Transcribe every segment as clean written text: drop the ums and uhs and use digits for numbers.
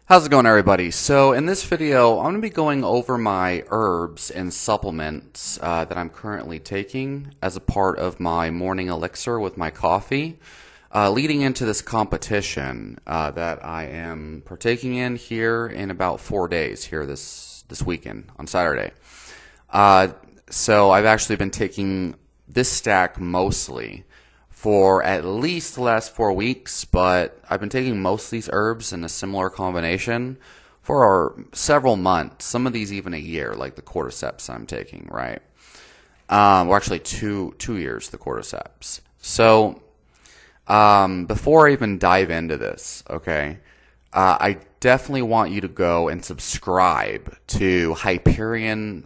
How's it going, everybody? So in this video, I'm going to be going over my herbs and supplements that I'm currently taking as a part of my morning elixir with my coffee, leading into this competition that I am partaking in here in about 4 days here this weekend on Saturday. So I've actually been taking this stack mostly for at least the last 4 weeks, but I've been taking most of these herbs in a similar combination for several months, some of these even a year, like the cordyceps I'm taking, right? Well, actually two years, the cordyceps. So before I even dive into this, okay, I definitely want you to go and subscribe to Brandon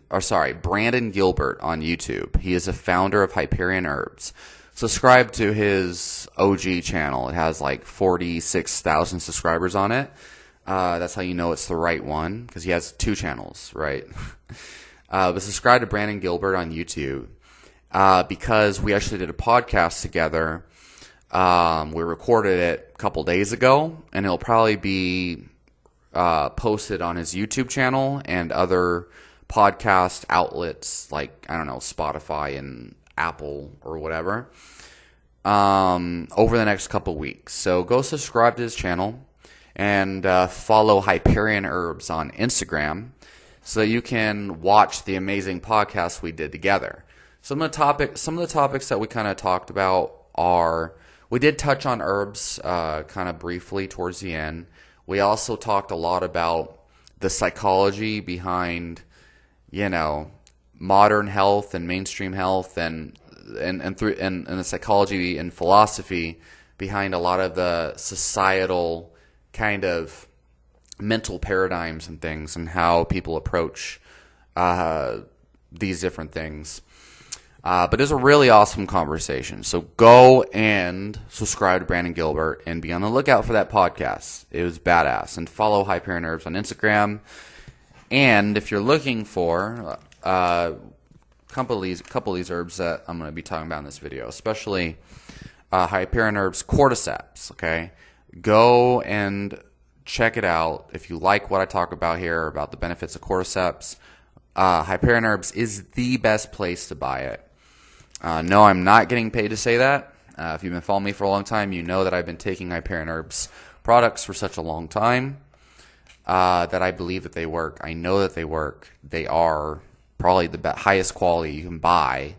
Gilbert on YouTube. He is a founder of Hyperion Herbs. Subscribe to his OG channel. It has like 46,000 subscribers on it. That's how you know it's the right one, because he has 2 channels, right? But subscribe to Brandon Gilbert on YouTube because we actually did a podcast together. We recorded it a couple days ago, and it'll probably be posted on his YouTube channel and other podcast outlets like, I don't know, Spotify and Apple or whatever over the next couple weeks. So go subscribe to his channel and follow Hyperion Herbs on Instagram so that you can watch the amazing podcast we did together. Some of the topics that we kind of talked about are, we did touch on herbs kind of briefly towards the end. We also talked a lot about the psychology behind, modern health and mainstream health and the psychology and philosophy behind a lot of the societal kind of mental paradigms and things, and how people approach these different things. But it's a really awesome conversation. So go and subscribe to Brandon Gilbert and be on the lookout for that podcast. It was badass. And follow Hyperion Herbs on Instagram. And if you're looking for a couple of these herbs that I'm going to be talking about in this video, especially Hyperion Herbs cordyceps, okay? Go and check it out. If you like what I talk about here, about the benefits of cordyceps, Hyperion Herbs is the best place to buy it. No, I'm not getting paid to say that. If you've been following me for a long time, you know that I've been taking Hyperion Herbs products for such a long time that I believe that they work. I know that they work. They are probably the highest quality you can buy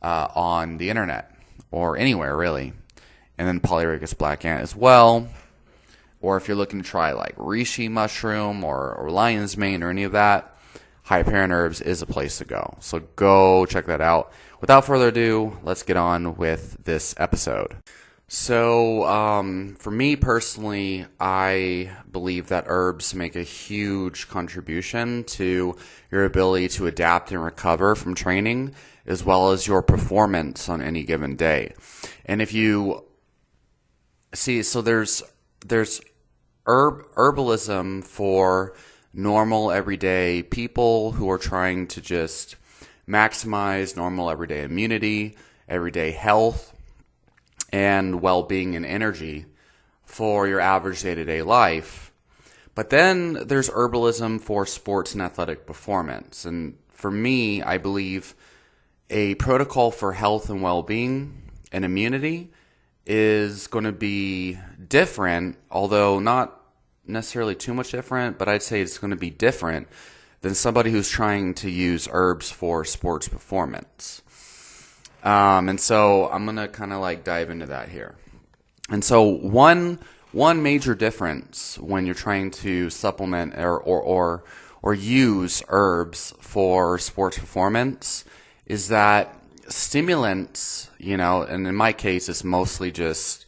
on the internet or anywhere, really. And then Polyricus black ant as well. Or if you're looking to try like reishi mushroom or lion's mane or any of that, Hyperion Herbs is a place to go. So go check that out. Without further ado, let's get on with this episode. So for me personally, I believe that herbs make a huge contribution to your ability to adapt and recover from training, as well as your performance on any given day. And if you see, so there's herbalism for normal everyday people who are trying to just maximize normal everyday immunity, everyday health, and well-being and energy for your average day-to-day life. But then there's herbalism for sports and athletic performance. And for me, I believe a protocol for health and well-being and immunity is going to be different, although not necessarily too much different, but I'd say it's going to be different than somebody who's trying to use herbs for sports performance. And so I'm going to kind of like dive into that here. And so one major difference when you're trying to supplement or use herbs for sports performance is that stimulants, and in my case, it's mostly just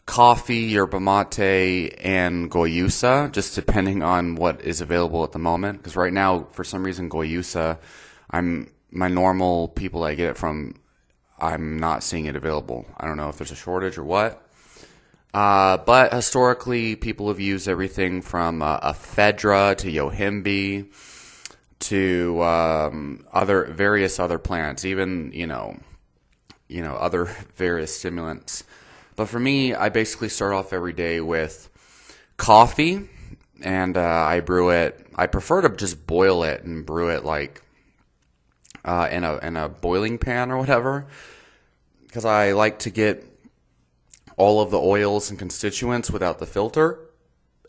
coffee, yerba mate, and guayusa, just depending on what is available at the moment. Because right now, for some reason, guayusa, my normal people I get it from, I'm not seeing it available. I don't know if there's a shortage or what. But historically, people have used everything from ephedra to yohimbe to various other plants, even other various stimulants. But for me, I basically start off every day with coffee, and I brew it. I prefer to just boil it and brew it like in a boiling pan or whatever, because I like to get all of the oils and constituents without the filter,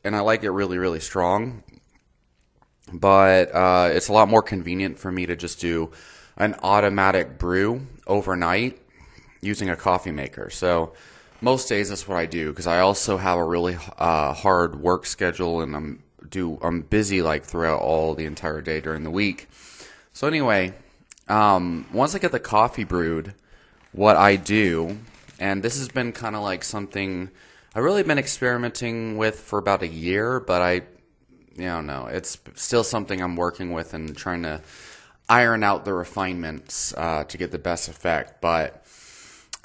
and I like it really, really strong. But it's a lot more convenient for me to just do an automatic brew overnight using a coffee maker. So most days that's what I do, because I also have a really hard work schedule, and I'm busy like throughout all the entire day during the week. So anyway, once I get the coffee brewed, what I do, and this has been kind of like something I've really been experimenting with for about a year, but I don't know, it's still something I'm working with and trying to iron out the refinements to get the best effect. But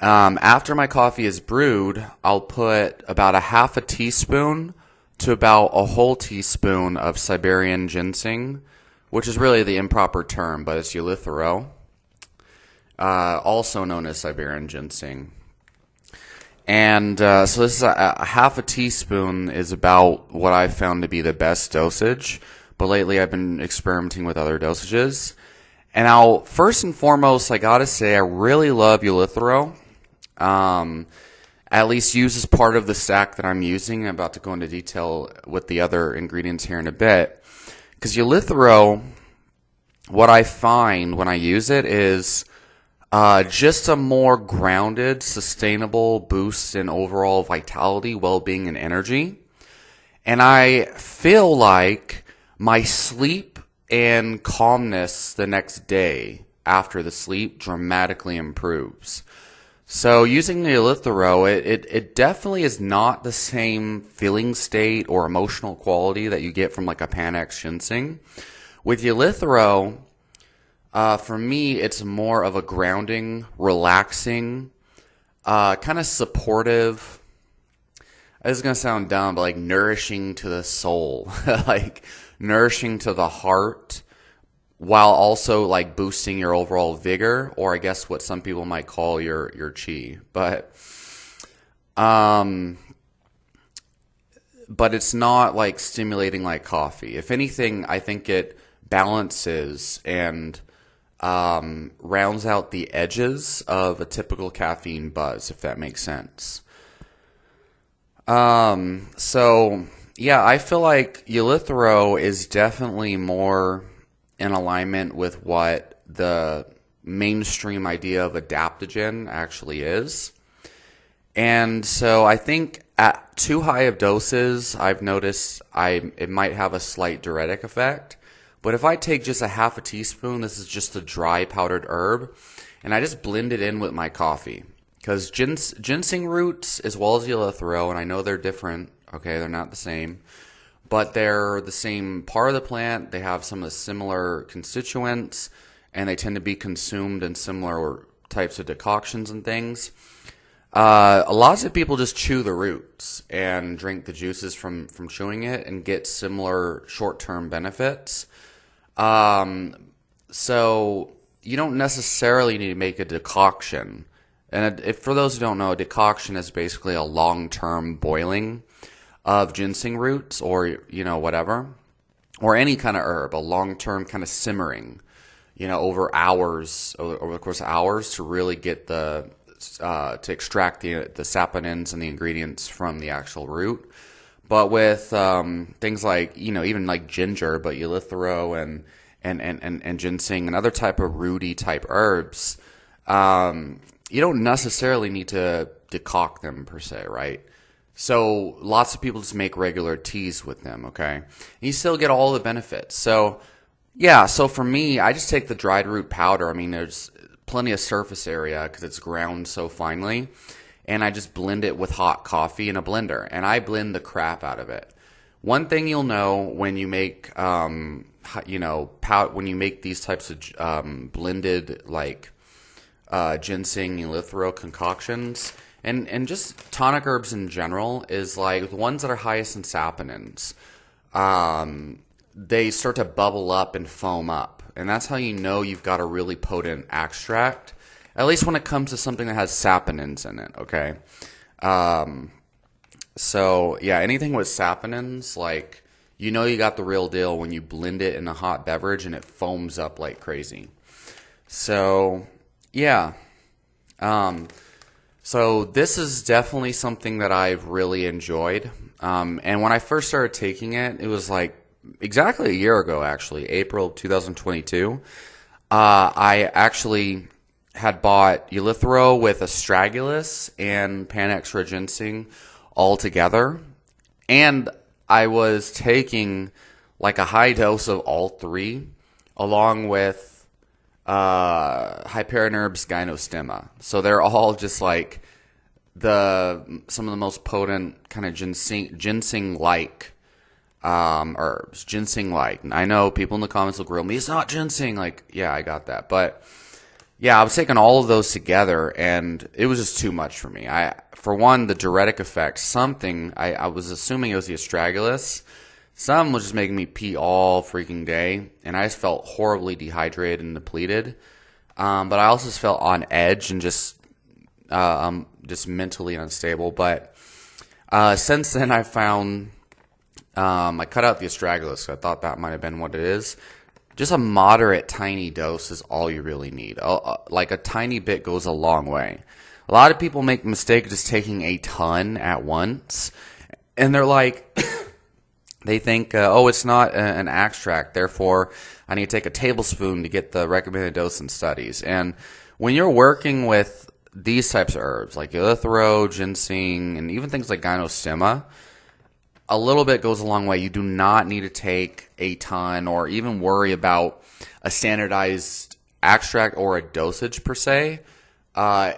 after my coffee is brewed, I'll put about a half a teaspoon to about a whole teaspoon of Siberian ginseng, which is really the improper term, but it's Elixir, also known as Siberian ginseng. And so this is a half a teaspoon is about what I've found to be the best dosage. But lately I've been experimenting with other dosages. And now, first and foremost, I gotta say I really love Elixir. At least used as part of the stack that I'm using. I'm about to go into detail with the other ingredients here in a bit. Because Elixir, what I find when I use it is just a more grounded, sustainable boost in overall vitality, well-being, and energy. And I feel like my sleep and calmness the next day after the sleep dramatically improves. So using the Elixir, it definitely is not the same feeling state or emotional quality that you get from like a Panax ginseng. With Elixir, for me, it's more of a grounding, relaxing, kind of supportive. This is going to sound dumb, but like nourishing to the soul, like nourishing to the heart, while also like boosting your overall vigor, or I guess what some people might call your chi. But it's not like stimulating like coffee. If anything, I think it balances and rounds out the edges of a typical caffeine buzz, if that makes sense. So yeah, I feel like Elixir is definitely more in alignment with what the mainstream idea of adaptogen actually is. And so I think at too high of doses, I've noticed it might have a slight diuretic effect. But if I take just a half a teaspoon, this is just a dry powdered herb, and I just blend it in with my coffee. Because ginseng roots, as well as the Elixir, and I know they're different, okay, they're not the same, but they're the same part of the plant. They have some of the similar constituents, and they tend to be consumed in similar types of decoctions and things. Lots of people just chew the roots and drink the juices from chewing it and get similar short-term benefits. So you don't necessarily need to make a decoction. And if, for those who don't know, a decoction is basically a long-term boiling of ginseng roots or, whatever, or any kind of herb, a long-term kind of simmering, over hours, over the course of hours to really get to extract the saponins and the ingredients from the actual root. But with things like, even like ginger, but Elixir and ginseng and other type of rooty type herbs, you don't necessarily need to decoct them per se, right? So lots of people just make regular teas with them, okay? And you still get all the benefits. So yeah, so for me, I just take the dried root powder. I mean, there's plenty of surface area because it's ground so finely. And I just blend it with hot coffee in a blender. And I blend the crap out of it. One thing you'll know when you make, when you make these types of blended, like, ginseng, Elixir concoctions, and just tonic herbs in general, is like the ones that are highest in saponins. They start to bubble up and foam up. And that's how you know you've got a really potent extract. At least when it comes to something that has saponins in it, okay? So, yeah, anything with saponins, like, you know you got the real deal when you blend it in a hot beverage and it foams up like crazy. So, yeah. So this is definitely something that I've really enjoyed. And when I first started taking it, it was like exactly a year ago, actually, April 2022. I actually had bought Elixir with astragalus and pan-extra ginseng all together. And I was taking like a high dose of all three along with Hyperion herbs gynostemma. So they're all just like some of the most potent kind of ginseng-like herbs. Ginseng-like. I know people in the comments will grill me. It's not ginseng. Like, yeah, I got that. But yeah, I was taking all of those together, and it was just too much for me. For one, the diuretic effect, I was assuming it was the astragalus. Some was just making me pee all freaking day, and I just felt horribly dehydrated and depleted. But I also just felt on edge and just mentally unstable. But since then, I found I cut out the astragalus. I thought that might have been what it is. Just a moderate, tiny dose is all you really need. Like a tiny bit goes a long way. A lot of people make the mistake of just taking a ton at once, and they're like, they think, it's not an extract, therefore I need to take a tablespoon to get the recommended dose in studies. And when you're working with these types of herbs, like Elixir, ginseng, and even things like gynostemma, a little bit goes a long way. You do not need to take a ton or even worry about a standardized extract or a dosage per se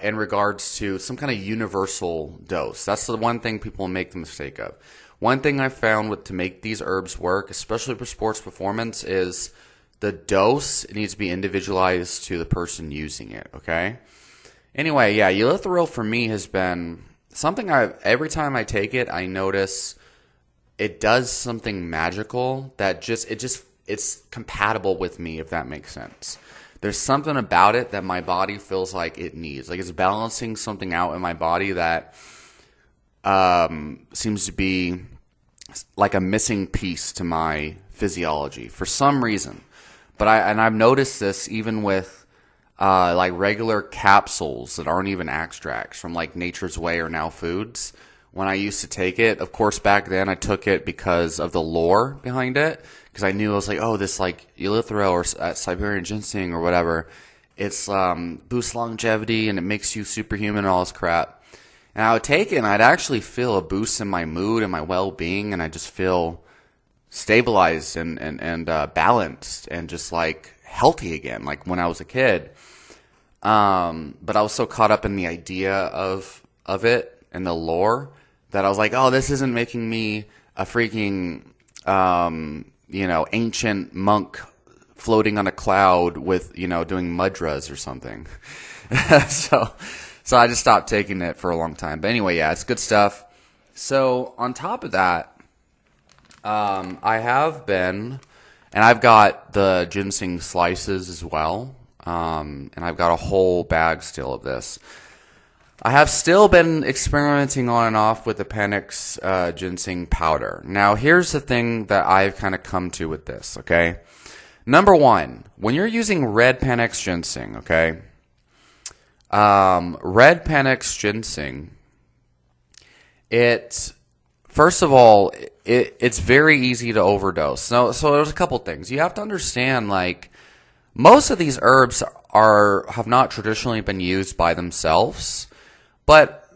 in regards to some kind of universal dose. That's the one thing people make the mistake of. One thing I found to make these herbs work, especially for sports performance, is the dose needs to be individualized to the person using it, okay? Anyway, yeah, Elixir for me has been something every time I take it, I notice it does something magical that it's compatible with me, if that makes sense. There's something about it that my body feels like it needs. Like it's balancing something out in my body that seems to be like a missing piece to my physiology for some reason. But I've noticed this even with like regular capsules that aren't even extracts from like Nature's Way or Now Foods. When I used to take it, of course, back then I took it because of the lore behind it. Because I knew I was like, oh, this like Elixir or Siberian ginseng or whatever, it's boosts longevity and it makes you superhuman and all this crap. And I would take it and I'd actually feel a boost in my mood and my well-being, and I just feel stabilized and balanced and just like healthy again, like when I was a kid. But I was so caught up in the idea of it and the lore that I was like, oh, this isn't making me a freaking, ancient monk floating on a cloud with, doing mudras or something. So I just stopped taking it for a long time. But anyway, yeah, it's good stuff. So on top of that, I have been, and I've got the ginseng slices as well. And I've got a whole bag still of this. I have still been experimenting on and off with the Panax ginseng powder. Now, here's the thing that I've kind of come to with this, okay? Number one, when you're using red Panax ginseng, okay? Red Panax ginseng, first of all, it's very easy to overdose. So there's a couple things. You have to understand, like, most of these herbs have not traditionally been used by themselves. But,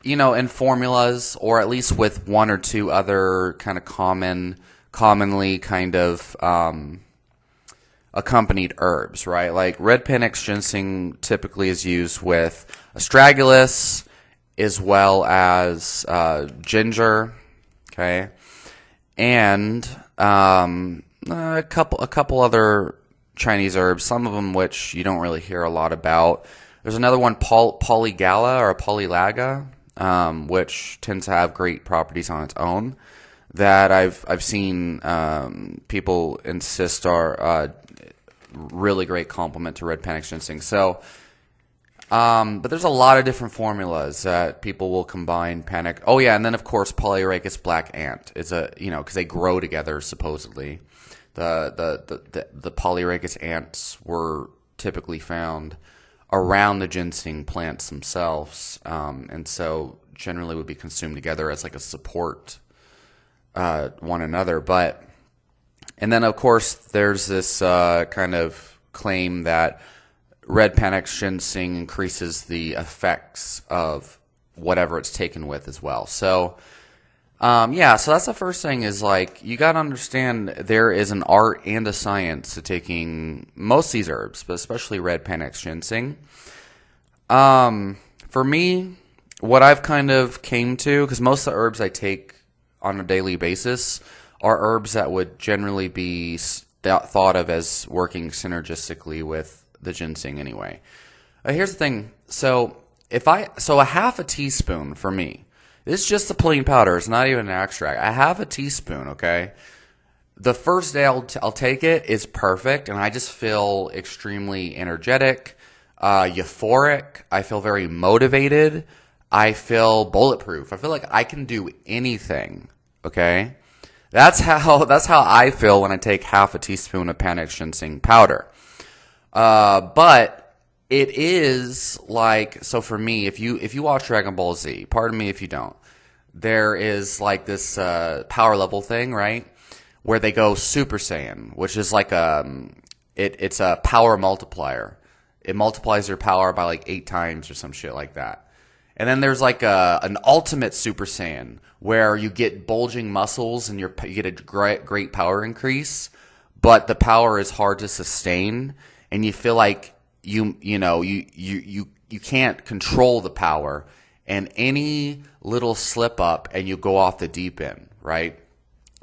in formulas, or at least with one or two other kind of commonly kind of accompanied herbs, right? Like red Panax ginseng typically is used with astragalus as well as ginger, okay, and a couple other Chinese herbs, some of them which you don't really hear a lot about. There's another one, polygala or polylaga, which tends to have great properties on its own that I've seen people insist are really great complement to red Panax ginseng. So But there's a lot of different formulas that people will combine panic. Oh yeah, and then of course Polyrhacus black ant is because they grow together supposedly. The Polyrhacus ants were typically found around the ginseng plants themselves, and so generally would be consumed together as like a support one another. And then of course there's this kind of claim that red panax ginseng increases the effects of whatever it's taken with as well. So so that's the first thing is like you got to understand there is an art and a science to taking most of these herbs, but especially red panax ginseng. For me, what I've kind of came to, because most of the herbs I take on a daily basis are herbs that would generally be thought of as working synergistically with the ginseng anyway. Here's the thing. So a half a teaspoon for me, it's just a plain powder. It's not even an extract. A half a teaspoon, okay? The first day I'll take it is perfect, and I just feel extremely energetic, euphoric. I feel very motivated. I feel bulletproof. I feel like I can do anything, okay? That's how I feel when I take half a teaspoon of panax ginseng powder. But it is like, so for me, if you watch Dragon Ball Z, pardon me if you don't, there is like this power level thing, right? Where they go Super Saiyan, which is like it's a power multiplier. It multiplies your power by like 8 times or some shit like that. And then there's like an ultimate Super Saiyan where you get bulging muscles and you get a great power increase, but the power is hard to sustain, and you feel like you can't control the power, and any little slip up and you go off the deep end, right?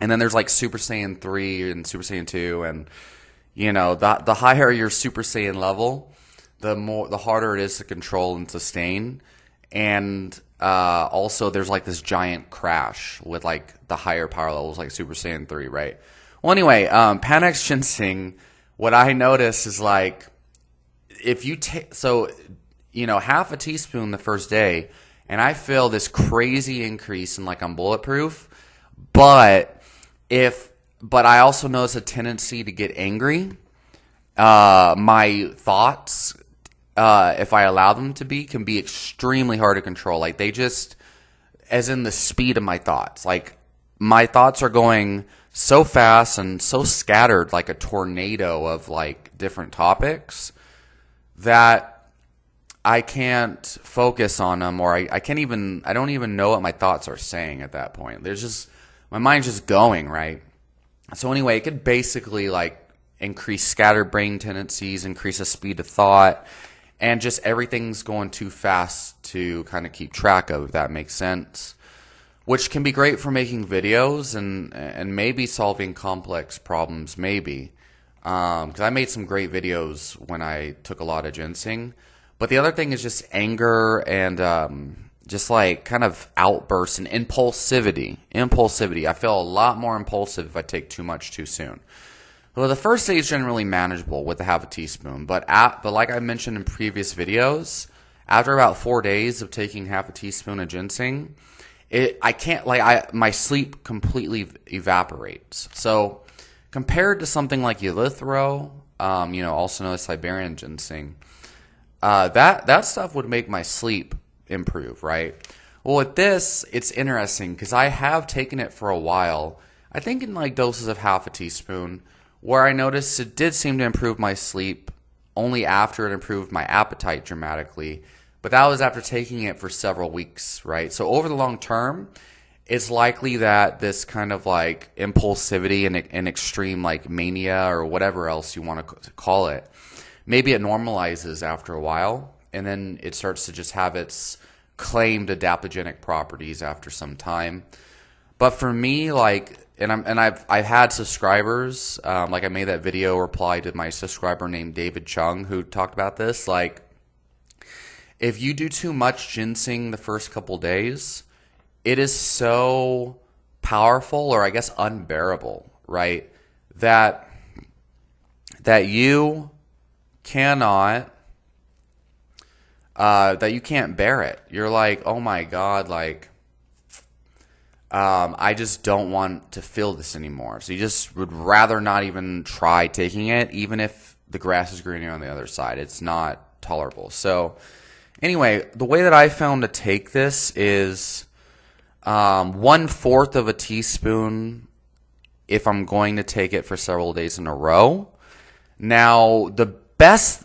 And then there's like Super Saiyan 3 and Super Saiyan 2, and the higher your Super Saiyan level, the harder it is to control and sustain. And also there's like this giant crash with like the higher power levels like Super Saiyan 3, right? Well, anyway, panax ginseng, what I notice is like if you take half a teaspoon the first day, and I feel this crazy increase in like I'm bulletproof, but I also notice a tendency to get angry. My thoughts, if I allow them to be, can be extremely hard to control. Like they just, as in the speed of my thoughts, like my thoughts are going so fast and so scattered like a tornado of like different topics that I can't focus on them, or I don't even know what my thoughts are saying at that point. My mind's just going, right? So anyway, it could basically like increase scattered brain tendencies, increase the speed of thought, and just everything's going too fast to kind of keep track of, if that makes sense. Which can be great for making videos and maybe solving complex problems, maybe. Because I made some great videos when I took a lot of ginseng. But the other thing is just anger and just like kind of outbursts and impulsivity. I feel a lot more impulsive if I take too much too soon. Well, the first day is generally manageable with a half a teaspoon. But like I mentioned in previous videos, after about 4 days of taking half a teaspoon of ginseng, my sleep completely evaporates. So compared to something like Elixir, also known as Siberian ginseng, that stuff would make my sleep improve, right? Well, with this, it's interesting because I have taken it for a while. I think in like doses of half a teaspoon, where I noticed it did seem to improve my sleep only after it improved my appetite dramatically. But that was after taking it for several weeks, right? So over the long term, it's likely that this kind of like impulsivity and extreme like mania or whatever else you want to call it, maybe it normalizes after a while, and then it starts to just have its claimed adaptogenic properties after some time. But for me, like, I've had subscribers, like I made that video reply to my subscriber named David Chung who talked about this, like, if you do too much ginseng the first couple days, it is so powerful, or I guess unbearable, right? That you cannot that you can't bear it. You're like, oh my God, like, I just don't want to feel this anymore. So you just would rather not even try taking it, even if the grass is greener on the other side. It's not tolerable. So anyway, the way that I found to take this is 1/4 of a teaspoon if I'm going to take it for several days in a row. Now,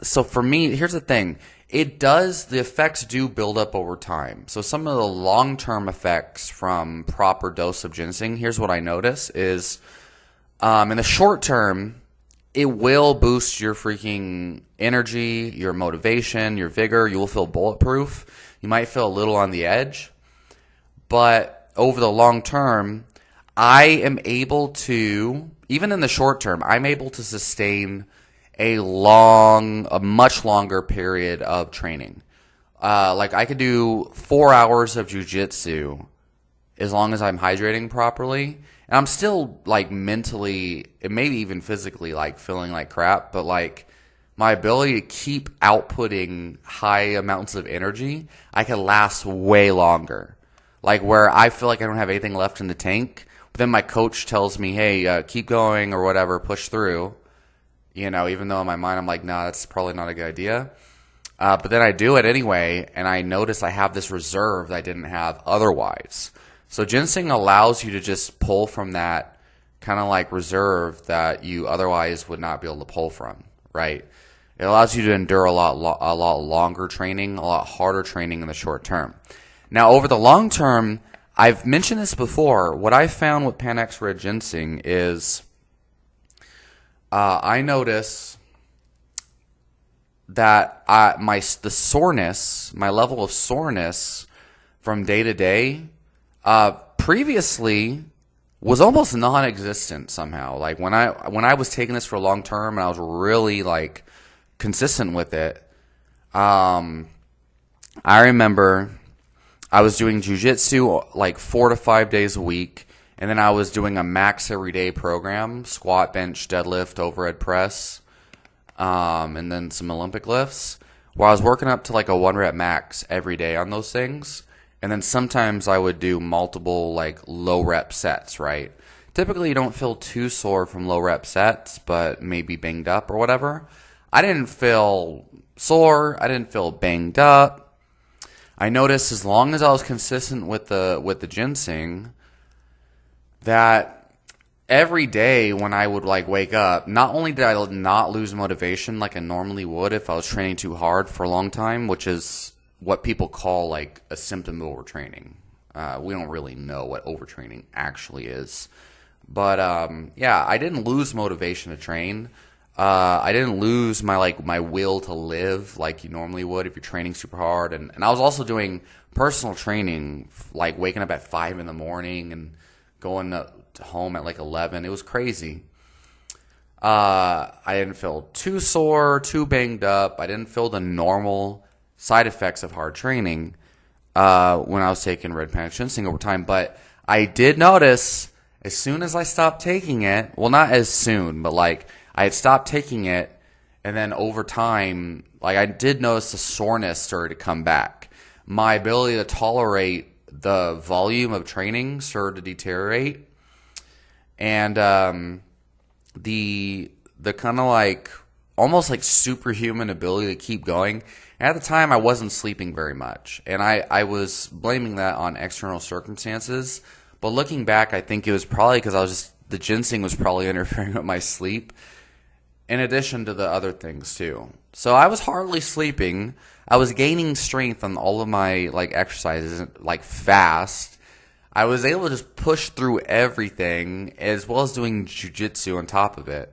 so for me, here's the thing. The effects do build up over time. So some of the long-term effects from proper dose of ginseng, here's what I notice is, in the short term, it will boost your freaking energy, your motivation, your vigor. You will feel bulletproof. You might feel a little on the edge. But over the long term, I am able to, even in the short term, I'm able to sustain a much longer period of training. Like I could do 4 hours of jujitsu as long as I'm hydrating properly. And I'm still like mentally and maybe even physically like feeling like crap, but like my ability to keep outputting high amounts of energy, I can last way longer. Like where I feel like I don't have anything left in the tank, but then my coach tells me, hey, keep going or whatever, push through. You know, even though in my mind I'm like, nah, that's probably not a good idea. But then I do it anyway, and I notice I have this reserve that I didn't have otherwise. So ginseng allows you to just pull from that kind of like reserve that you otherwise would not be able to pull from, right? It allows you to endure a lot longer training, a lot harder training in the short term. Now, over the long term, I've mentioned this before. What I found with Panax Red Ginseng is I notice that my level of soreness from day to day, previously was almost non-existent somehow. Like when I was taking this for long term and I was really like consistent with it, I remember I was doing jujitsu like 4 to 5 days a week. And then I was doing a max everyday program, squat, bench, deadlift, overhead press, and then some Olympic lifts, where I was working up to like a 1 rep max every day on those things. And then sometimes I would do multiple like low rep sets, right? Typically you don't feel too sore from low rep sets, but maybe banged up or whatever. I didn't feel sore. I didn't feel banged up. I noticed as long as I was consistent with the ginseng, that every day when I would like wake up, not only did I not lose motivation like I normally would if I was training too hard for a long time, which is what people call like a symptom of overtraining. We don't really know what overtraining actually is. But yeah, I didn't lose motivation to train. I didn't lose my will to live like you normally would if you're training super hard. And I was also doing personal training, like waking up at 5 in the morning and going to home at like 11. It was crazy. I didn't feel too sore, too banged up. I didn't feel the normal side effects of hard training when I was taking red panic ginseng over time. But I did notice as soon as I stopped taking it, well, not as soon, but like I had stopped taking it, and then over time, like I did notice the soreness started to come back. My ability to tolerate the volume of training started to deteriorate, and the kind of like almost like superhuman ability to keep going. And at the time, I wasn't sleeping very much, and I was blaming that on external circumstances. But looking back, I think it was probably because the ginseng was probably interfering with my sleep, in addition to the other things too. So I was hardly sleeping. I was gaining strength on all of my like exercises, like fast. I was able to just push through everything, as well as doing jujitsu on top of it.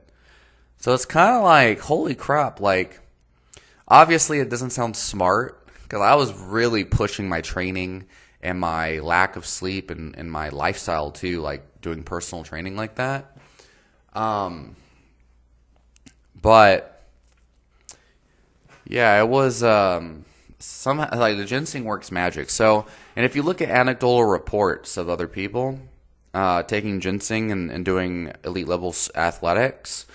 So it's kind of like, holy crap, like, obviously it doesn't sound smart, because I was really pushing my training and my lack of sleep and my lifestyle too, like doing personal training like that. But yeah, it was somehow like the ginseng works magic. So, and if you look at anecdotal reports of other people taking ginseng and doing elite level athletics,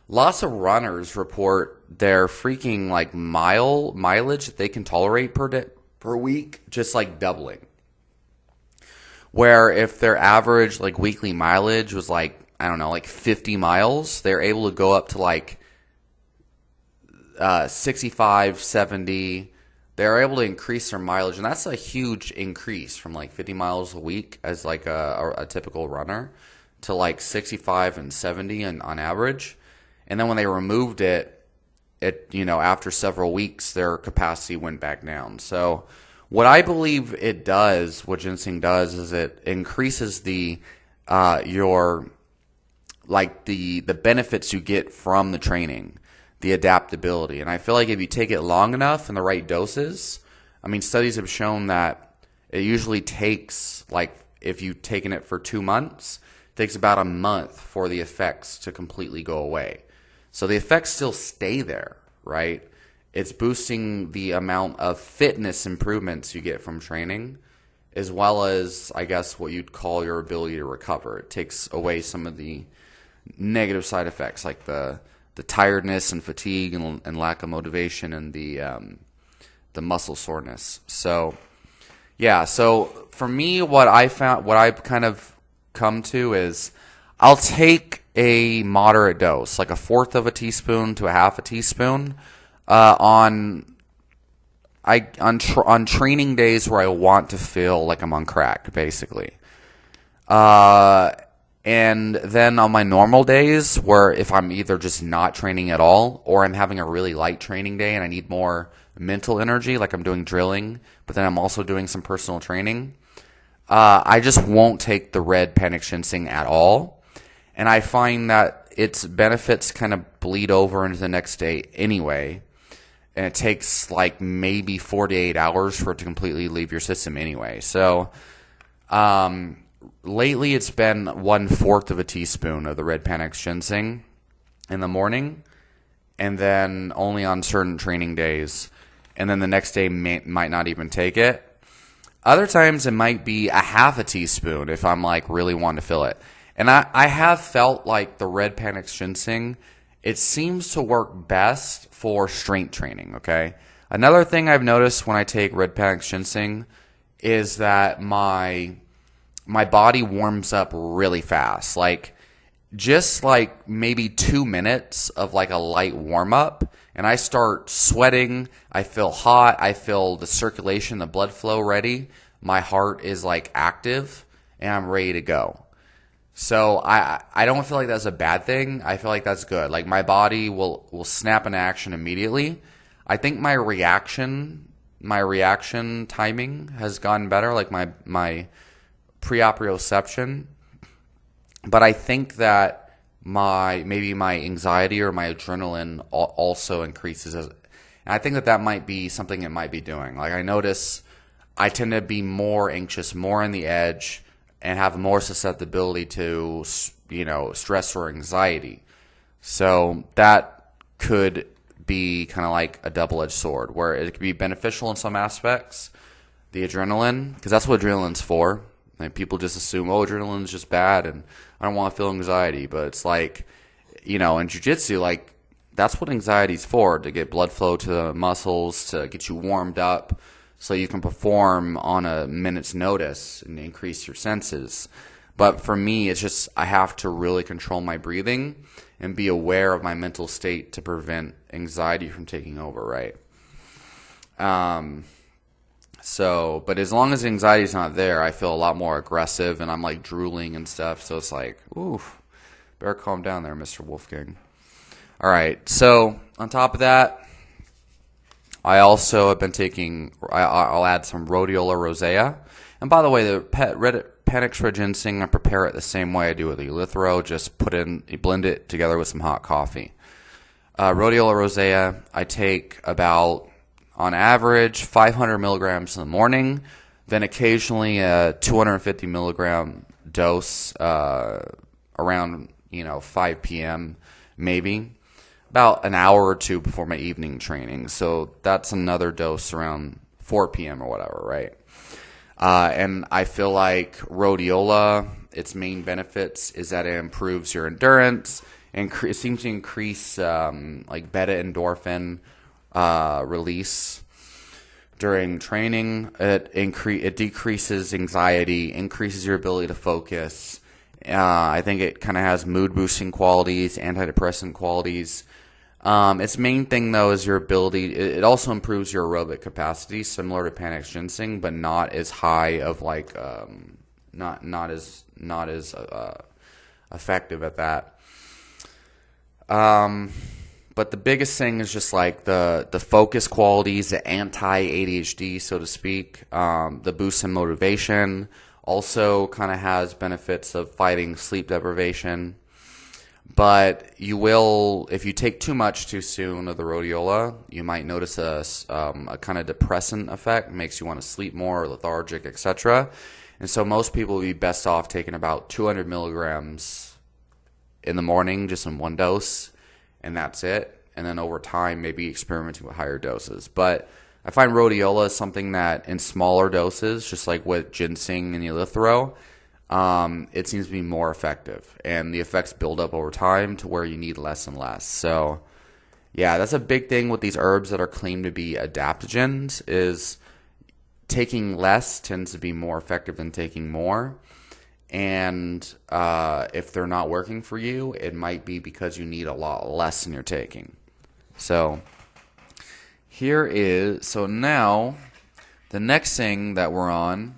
lots of runners report freaking like mileage that they can tolerate per week just like doubling. Where if their average like weekly mileage was like, I don't know, like 50 miles, they're able to go up to like 65, 70. They're able to increase their mileage, and that's a huge increase from like 50 miles a week as like a typical runner to like 65 and 70 on average. And then when they removed it, after several weeks, their capacity went back down. So what I believe it does, what ginseng does, is it increases the benefits you get from the training, the adaptability. And I feel like if you take it long enough in the right doses, I mean, studies have shown that it usually takes, like, if you've taken it for 2 months, it takes about a month for the effects to completely go away. So the effects still stay there, right? It's boosting the amount of fitness improvements you get from training, as well as, I guess, what you'd call your ability to recover. It takes away some of the negative side effects, like the tiredness and fatigue and lack of motivation and the muscle soreness. So, yeah. So for me, what I've kind of come to is I'll take a moderate dose, like a fourth of a teaspoon to a half a teaspoon, on training days where I want to feel like I'm on crack, basically. And then on my normal days, where if I'm either just not training at all or I'm having a really light training day and I need more mental energy, like I'm doing drilling, but then I'm also doing some personal training, I just won't take the red panic ginseng at all. And I find that its benefits kind of bleed over into the next day anyway. And it takes like maybe 48 hours for it to completely leave your system anyway. So lately it's been 1/4 of a teaspoon of the red panic ginseng in the morning, and then only on certain training days. And then the next day might not even take it. Other times it might be a half a teaspoon if I'm like really wanting to feel it. And I have felt like the red panic ginseng, it seems to work best for strength training, okay? Another thing I've noticed when I take red panic ginseng is that my body warms up really fast. Like, just like maybe 2 minutes of like a light warm up, and I start sweating, I feel hot, I feel the circulation, the blood flow ready, my heart is like active, and I'm ready to go. So I don't feel like that's a bad thing. I feel like that's good. Like, my body will snap into action immediately. I think my reaction timing has gotten better, like my proprioception. But I think that maybe my anxiety or my adrenaline also increases. And I think that might be something it might be doing. Like, I notice I tend to be more anxious, more on the edge, and have more susceptibility to, stress or anxiety. So that could be kind of like a double-edged sword, where it could be beneficial in some aspects, the adrenaline, because that's what adrenaline's for. Like, people just assume, adrenaline's just bad, and I don't want to feel anxiety. But it's like, in jiu-jitsu, like, that's what anxiety's for, to get blood flow to the muscles, to get you warmed up, so you can perform on a minute's notice and increase your senses. But for me, it's just I have to really control my breathing and be aware of my mental state to prevent anxiety from taking over, right? But as long as anxiety's not there, I feel a lot more aggressive, and I'm like drooling and stuff. So it's like, oof, better calm down there, Mr. Wolfgang. All right, so on top of that, I also have been taking, I'll add some rhodiola rosea. And by the way, the red panic ginseng, I prepare it the same way I do with the elithro. Just blend it together with some hot coffee. Rhodiola rosea, I take about, on average, 500 milligrams in the morning, then occasionally a 250 milligram dose around 5 p.m. maybe. About an hour or two before my evening training. So that's another dose around 4 p.m. or whatever, right? And I feel like rhodiola, its main benefits is that it improves your endurance, It seems to increase like beta endorphin release during training. It decreases anxiety, increases your ability to focus. I think it kind of has mood boosting qualities, antidepressant qualities. Its main thing though is your ability. It also improves your aerobic capacity, similar to Panax ginseng, but not as high of like not as effective at that. But the biggest thing is just like the focus qualities, the anti-ADHD, so to speak, the boost in motivation. Also kind of has benefits of fighting sleep deprivation. But you will, if you take too much too soon of the rhodiola, you might notice a kind of depressant effect, makes you want to sleep more, lethargic, etc. And so most people would be best off taking about 200 milligrams in the morning, just in one dose, and that's it. And then over time, maybe experimenting with higher doses. But I find rhodiola is something that in smaller doses, just like with ginseng and elithro, it seems to be more effective. And the effects build up over time to where you need less and less. So, yeah, that's a big thing with these herbs that are claimed to be adaptogens, is taking less tends to be more effective than taking more. And if they're not working for you, it might be because you need a lot less than you're taking. So now the next thing that we're on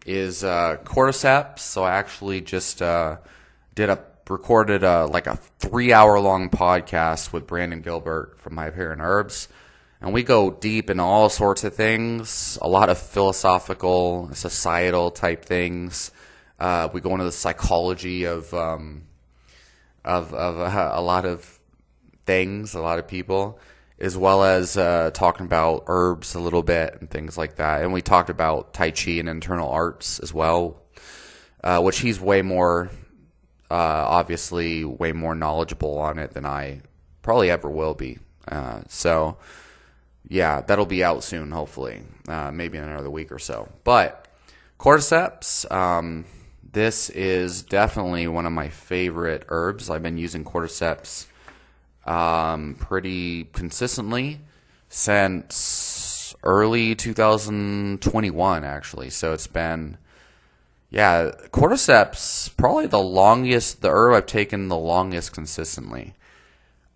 is cordyceps. So I actually just recorded like a 3-hour long podcast with Brandon Gilbert from Hyperion Herbs. And we go deep into all sorts of things, a lot of philosophical, societal type things. We go into the psychology of a lot of things, a lot of people, as well as talking about herbs a little bit and things like that. And we talked about Tai Chi and internal arts as well, which he's way more, obviously, way more knowledgeable on it than I probably ever will be. So, yeah, that'll be out soon, hopefully, maybe in another week or so. But cordyceps, this is definitely one of my favorite herbs. I've been using cordyceps pretty consistently since early 2021, actually. So it's been, cordyceps, probably the herb I've taken the longest consistently.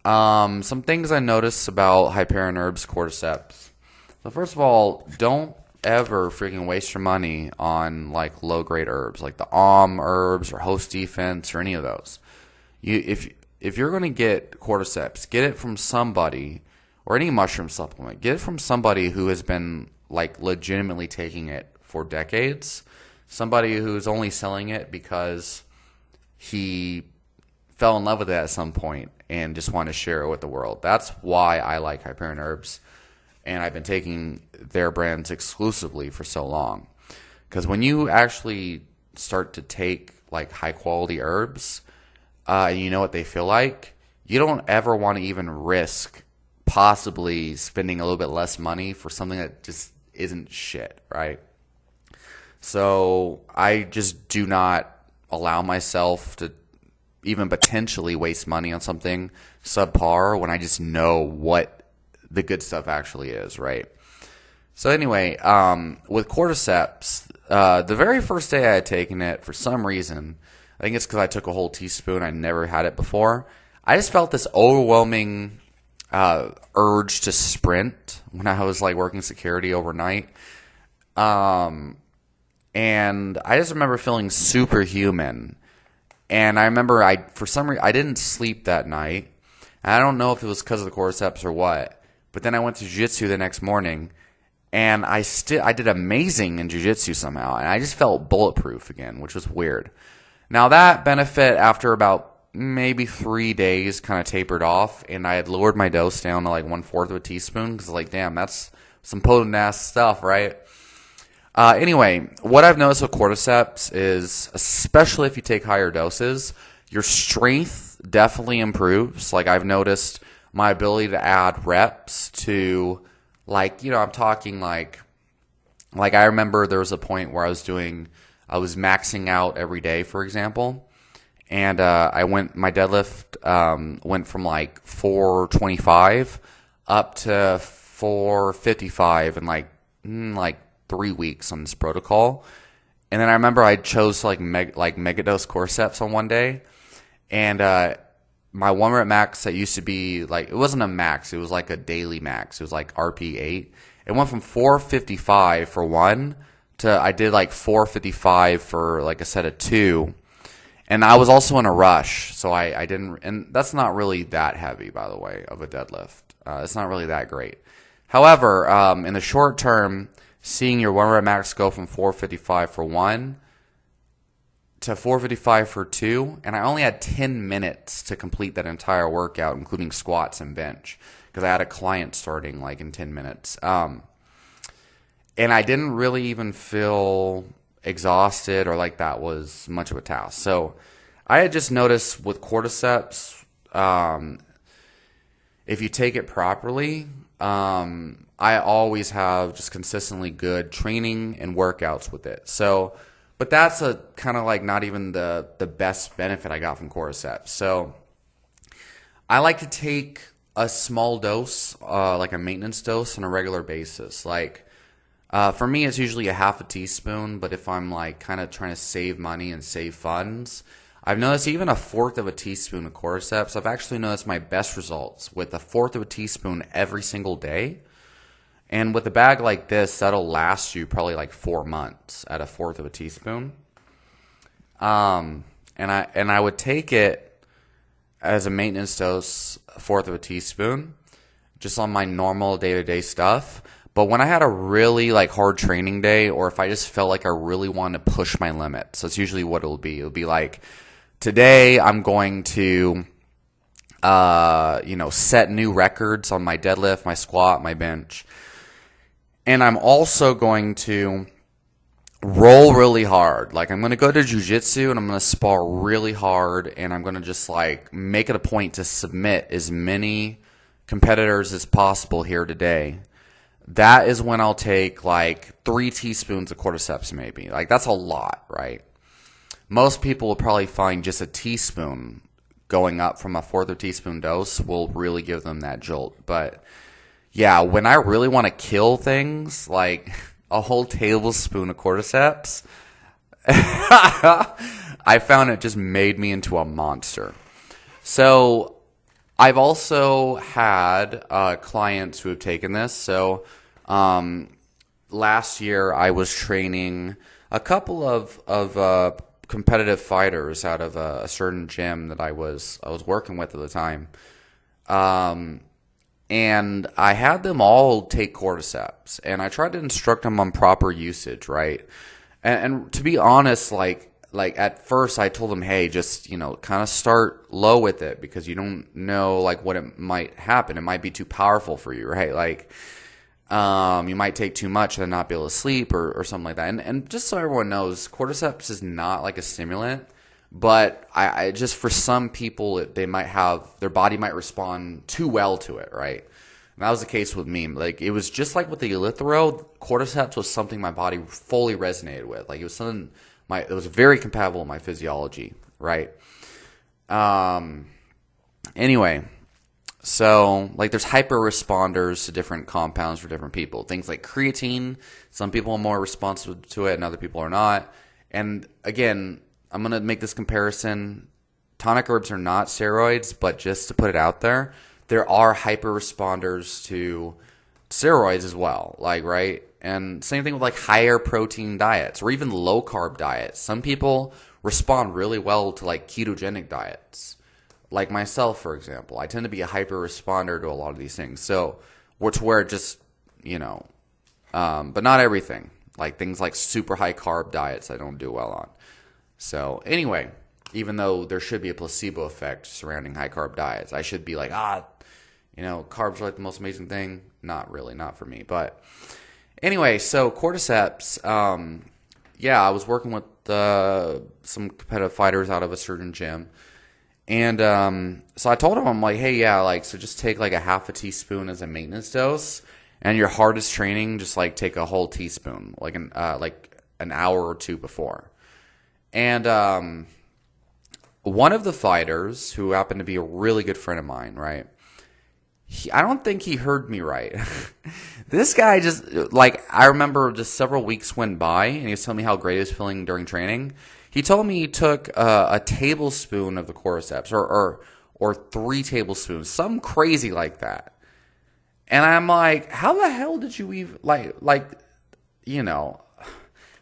Some things I noticed about Hyperion Herbs cordyceps. So first of all, don't ever freaking waste your money on like low grade herbs like the herbs or host defense or any of those. If you're going to get cordyceps, get it from somebody, or any mushroom supplement, get it from somebody who has been like legitimately taking it for decades. Somebody who's only selling it because he fell in love with it at some point and just wanted to share it with the world. That's why I like Hyperion Herbs. And I've been taking their brands exclusively for so long. Because when you actually start to take like high quality herbs, and you know what they feel like, you don't ever want to even risk possibly spending a little bit less money for something that just isn't shit, right? So I just do not allow myself to even potentially waste money on something subpar when I just know what the good stuff actually is, right? So anyway, with cordyceps, the very first day I had taken it, for some reason, I think it's because I took a whole teaspoon. I never had it before. I just felt this overwhelming urge to sprint when I was like working security overnight. And I just remember feeling superhuman. And I remember for some reason I didn't sleep that night. And I don't know if it was because of the cordyceps or what. But then I went to Jujitsu the next morning, and I did amazing in Jujitsu somehow, and I just felt bulletproof again, which was weird. Now that benefit after about maybe 3 days kind of tapered off, and I had lowered my dose down to like 1/4 of a teaspoon because like, damn, that's some potent ass stuff, right? Anyway, what I've noticed with cordyceps is, especially if you take higher doses, your strength definitely improves. Like I've noticed my ability to add reps to, like, you know, I'm talking like I remember there was a point where I was maxing out every day, for example, and my deadlift went from like 425 up to 455 in like 3 weeks on this protocol. And then I remember I chose to like megadose quadriceps on one day, and my 1 rep max that used to be like, it wasn't a max, it was like a daily max. It was like RP8. It went from 455 for one to I did like 455 for like a set of two. And I was also in a rush, so I didn't, and that's not really that heavy, by the way, of a deadlift. It's not really that great. However, in the short term, seeing your 1 rep max go from 455 for one to 455 for two, and I only had 10 minutes to complete that entire workout, including squats and bench, because I had a client starting like in 10 minutes. And I didn't really even feel exhausted or like that was much of a task. So I had just noticed with quadriceps, if you take it properly, I always have just consistently good training and workouts with it. So, but that's a kind of like not even the best benefit I got from quadriceps. So I like to take a small dose, like a maintenance dose on a regular basis. Like, for me, it's usually a half a teaspoon, but if I'm like kind of trying to save money and save funds, I've noticed even a fourth of a teaspoon of quadriceps. I've actually noticed my best results with a fourth of a teaspoon every single day. And with a bag like this, that'll last you probably like 4 months at a fourth of a teaspoon. And I would take it as a maintenance dose, a fourth of a teaspoon, just on my normal day-to-day stuff. But when I had a really like hard training day, or if I just felt like I really wanted to push my limits, that's usually what it'll be. It'll be like, today I'm going to, set new records on my deadlift, my squat, my bench. And I'm also going to roll really hard. Like, I'm going to go to Jujitsu and I'm going to spar really hard, and I'm going to just like make it a point to submit as many competitors as possible here today. That is when I'll take like 3 teaspoons of quadriceps maybe. Like, that's a lot, right? Most people will probably find just a teaspoon going up from a fourth of a teaspoon dose will really give them that jolt. But yeah, when I really want to kill things, like a whole tablespoon of quadriceps, I found it just made me into a monster. So I've also had clients who have taken this. So last year I was training a couple of competitive fighters out of a certain gym that I was working with at the time. And I had them all take cordyceps, and I tried to instruct them on proper usage, right? And to be honest, like at first I told them, hey, just, kind of start low with it, because you don't know like what it might happen. It might be too powerful for you, right? Like, you might take too much and then not be able to sleep or something like that. And just so everyone knows, cordyceps is not like a stimulant, but I just, for some people, they might have, their body might respond too well to it, right? And that was the case with me. Like, it was just like with the Elixir, cordyceps was something my body fully resonated with. Like, it was something, it was very compatible with my physiology, right? Anyway, so like there's hyper responders to different compounds for different people. Things like creatine, some people are more responsive to it and other people are not. And again, I'm going to make this comparison. Tonic herbs are not steroids, but just to put it out there are hyper responders to steroids as well. Like, right? And same thing with like higher protein diets or even low carb diets. Some people respond really well to like ketogenic diets. Like myself, for example, I tend to be a hyper responder to a lot of these things. So, where it just, but not everything. Like things like super high carb diets I don't do well on. So anyway, even though there should be a placebo effect surrounding high carb diets, I should be like, carbs are like the most amazing thing. Not really, not for me. But anyway, so cordyceps, I was working with some competitive fighters out of a certain gym. And so I told him, I'm like, hey, so just take like a half a teaspoon as a maintenance dose, and your hardest training, just like take a whole teaspoon, like an hour or two before. And one of the fighters, who happened to be a really good friend of mine, right? I don't think he heard me right. This guy just, like, I remember just several weeks went by, and he was telling me how great he was feeling during training. He told me he took a tablespoon of the cordyceps, or 3 tablespoons, something crazy like that. And I'm like, how the hell did you even,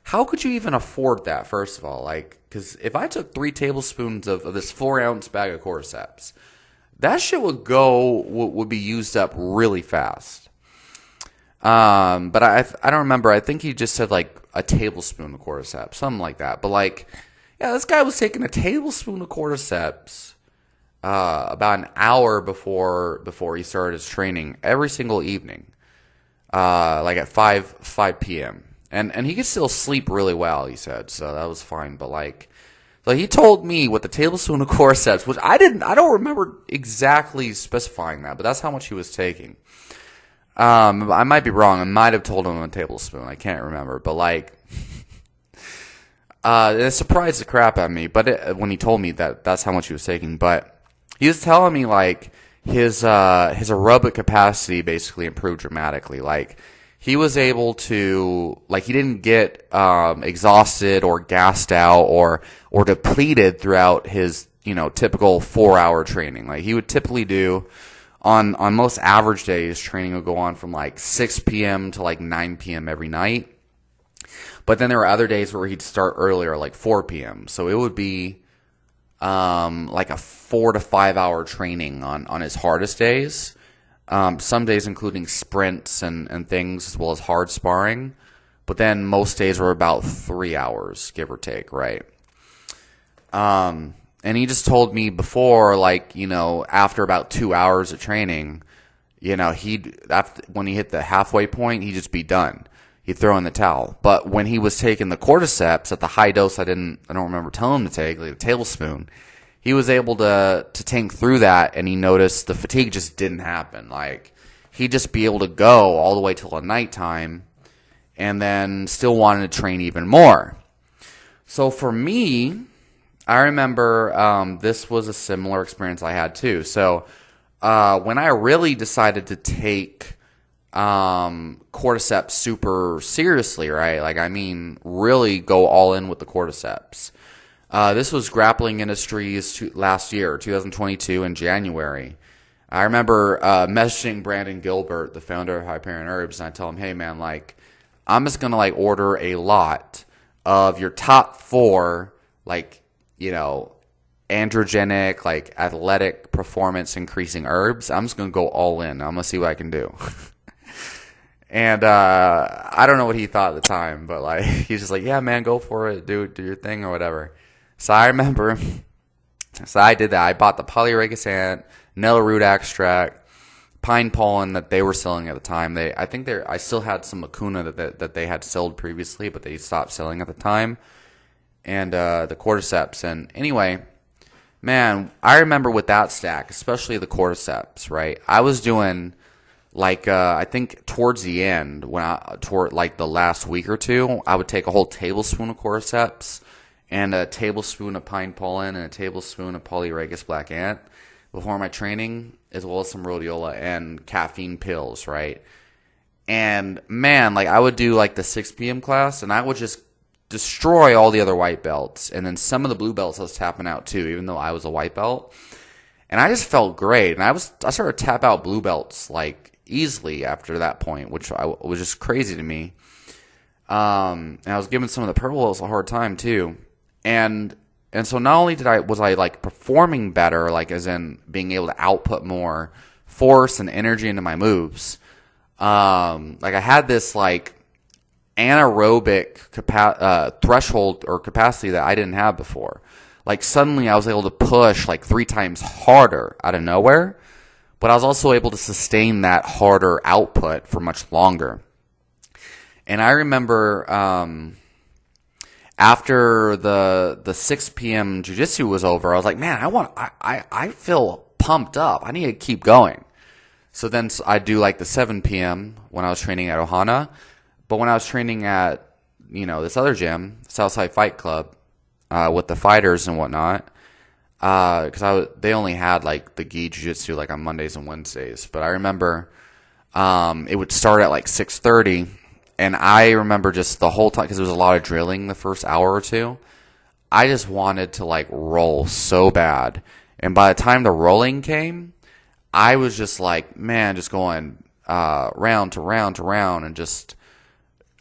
how could you even afford that, first of all? Like, because if I took 3 tablespoons of this 4-ounce bag of cordyceps, that shit would be used up really fast. But I don't remember. I think he just said like a tablespoon of cordyceps, something like that. But like, yeah, this guy was taking a tablespoon of cordyceps about an hour before he started his training every single evening, like at 5 p.m. And he could still sleep really well, he said, so that was fine. But like, so he told me with the tablespoon of cordyceps, which I don't remember exactly specifying that, but that's how much he was taking. I might be wrong. I might have told him a tablespoon. I can't remember, but like, it surprised the crap out of me. But when he told me that's how much he was taking, but he was telling me like his aerobic capacity basically improved dramatically. Like, he was able to, like, he didn't get exhausted or gassed out or depleted throughout his, typical 4-hour training. Like, he would typically do, on most average days, training would go on from like 6 p.m. to like 9 p.m. every night. But then there were other days where he'd start earlier, like 4 p.m. So it would be like a 4 to 5 hour training on his hardest days. Some days including sprints and things, as well as hard sparring. But then most days were about 3 hours, give or take, right? And he just told me before, like, after about 2 hours of training, when he hit the halfway point, he'd just be done. He'd throw in the towel. But when he was taking the cordyceps at the high dose I don't remember telling him to take, like a tablespoon, he was able to tank through that, and he noticed the fatigue just didn't happen. Like, he'd just be able to go all the way till the nighttime and then still wanted to train even more. So for me, I remember this was a similar experience I had too. So when I really decided to take cordyceps super seriously, right? Like, I mean, really go all in with the cordyceps. This was Grappling Industries last year, 2022, in January. I remember messaging Brandon Gilbert, the founder of Hyperion Herbs, and I tell him, hey, man, like, I'm just going to, like, order a lot of your top 4, like, androgenic, like, athletic performance increasing herbs. I'm just going to go all in. I'm going to see what I can do. And I don't know what he thought at the time, but, like, he's just like, yeah, man, go for it. Do your thing or whatever. So I remember, I did that. I bought the polyericus ant, nettle root extract, pine pollen that they were selling at the time. I still had some Lacuna that they had sold previously, but they stopped selling at the time. And the cordyceps. And anyway, man, I remember with that stack, especially the cordyceps, right? I was doing, like, I think towards the end, toward like the last week or two, I would take a whole tablespoon of cordyceps and a tablespoon of pine pollen and a tablespoon of polyericus black ant before my training, as well as some rhodiola and caffeine pills, right? And man, like, I would do like the 6 p.m. class, and I would just destroy all the other white belts, and then some of the blue belts I was tapping out too, even though I was a white belt. And I just felt great, and I started to tap out blue belts like easily after that point, which was just crazy to me. And I was giving some of the purple belts a hard time too. And so not only was I like performing better, like as in being able to output more force and energy into my moves, like I had this like anaerobic threshold or capacity that I didn't have before. Like suddenly I was able to push like 3 times harder out of nowhere, but I was also able to sustain that harder output for much longer. And I remember after the 6 p.m. Jujitsu was over, I was like, man, I feel pumped up. I need to keep going. So then I do like the 7 p.m. when I was training at Ohana. But when I was training at, this other gym, Southside Fight Club, with the fighters and whatnot, because they only had like the gi jiu-jitsu like on Mondays and Wednesdays. But I remember it would start at like 6:30, and I remember just the whole time, because there was a lot of drilling the first hour or two, I just wanted to like roll so bad. And by the time the rolling came, I was just like, man, just going round to round to round, and just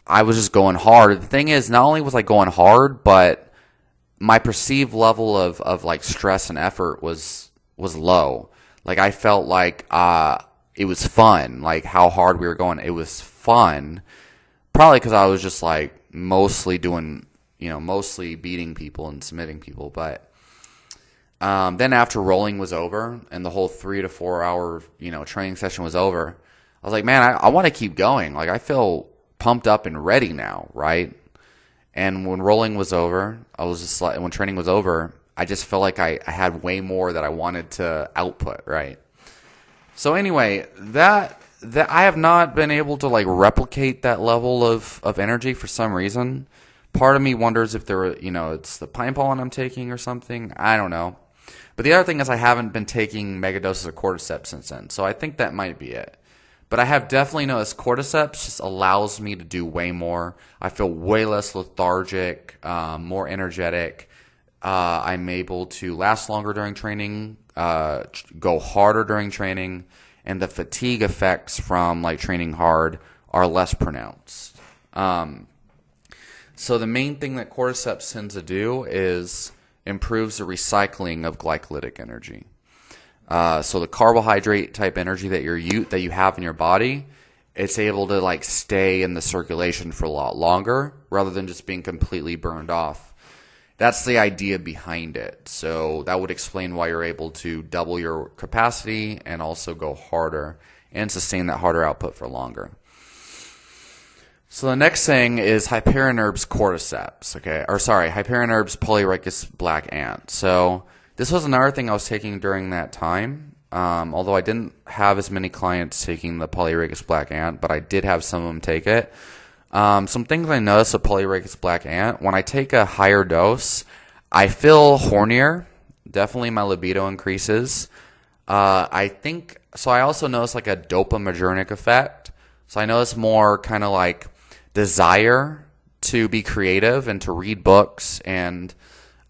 I was just going hard. The thing is, not only was I going hard, but my perceived level of like stress and effort was low. Like I felt like it was fun, like how hard we were going. It was fun, probably because I was just like mostly beating people and submitting people. But then after rolling was over and the whole 3 to 4 hour training session was over, I was like, man, I want to keep going. Like I feel pumped up and ready now, right? And when rolling was over, I was just like, when training was over, I just felt like I had way more that I wanted to output, right? So anyway, that I have not been able to like replicate that level of energy for some reason. Part of me wonders if it's the pine pollen I'm taking or something. I don't know. But the other thing is I haven't been taking mega doses of cordyceps since then. So I think that might be it. But I have definitely noticed cordyceps just allows me to do way more. I feel way less lethargic, more energetic. I'm able to last longer during training, go harder during training, and the fatigue effects from like training hard are less pronounced. So the main thing that cordyceps tends to do is improves the recycling of glycolytic energy. So the carbohydrate type energy that you have in your body, it's able to like stay in the circulation for a lot longer rather than just being completely burned off. That's the idea behind it. So that would explain why you're able to double your capacity and also go harder and sustain that harder output for longer. So the next thing is Hyperinerb's cordyceps, Hyperinerb's polyrhicus black ant. So this was another thing I was taking during that time, although I didn't have as many clients taking the polyrhicus black ant, but I did have some of them take it. Some things I noticed with polyrhicus black ant, when I take a higher dose, I feel hornier. Definitely my libido increases. I also notice like a dopaminergic effect. So I notice more kind of like desire to be creative and to read books, and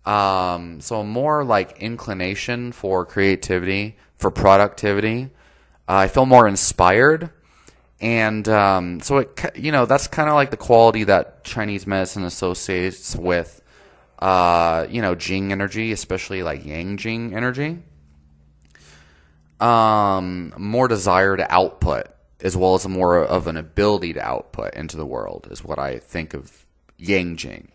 so more like inclination for creativity, for productivity. I feel more inspired, and so that's kind of like the quality that Chinese medicine associates with Jing energy, especially like Yang Jing energy. More desire to output, as well as more of an ability to output into the world, is what I think of Yang Jing.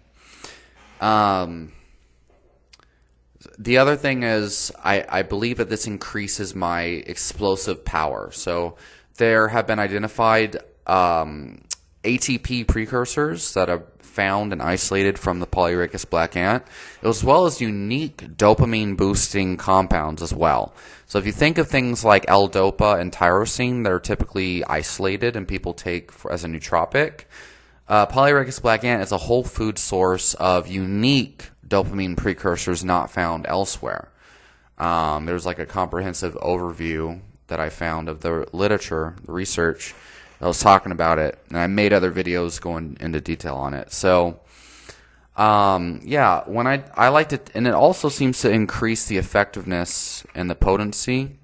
The other thing is I believe that this increases my explosive power. So there have been identified ATP precursors that are found and isolated from the polyrhicus black ant, as well as unique dopamine boosting compounds as well. So if you think of things like L-dopa and tyrosine that are typically isolated and people take as a nootropic, polyrhicus black ant is a whole food source of unique dopamine precursors not found elsewhere. There's like a comprehensive overview that I found of the literature, the research that was talking about it, and I made other videos going into detail on it. So when I liked it, and it also seems to increase the effectiveness and the potency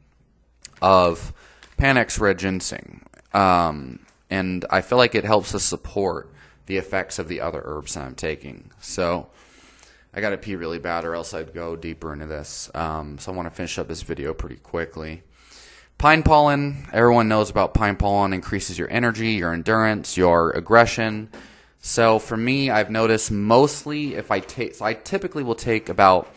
of Panax red ginseng. And I feel like it helps us support the effects of the other herbs that I'm taking. So I got to pee really bad, or else I'd go deeper into this. So I want to finish up this video pretty quickly. Pine pollen, everyone knows about pine pollen, increases your energy, your endurance, your aggression. So for me, I've noticed mostly I typically will take about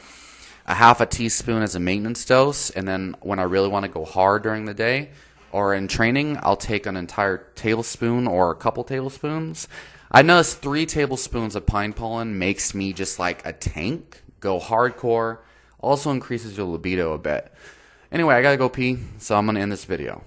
a half a teaspoon as a maintenance dose, and then when I really want to go hard during the day or in training, I'll take an entire tablespoon or a couple tablespoons. I noticed 3 tablespoons of pine pollen makes me just like a tank, go hardcore, also increases your libido a bit. Anyway, I gotta go pee, so I'm gonna end this video.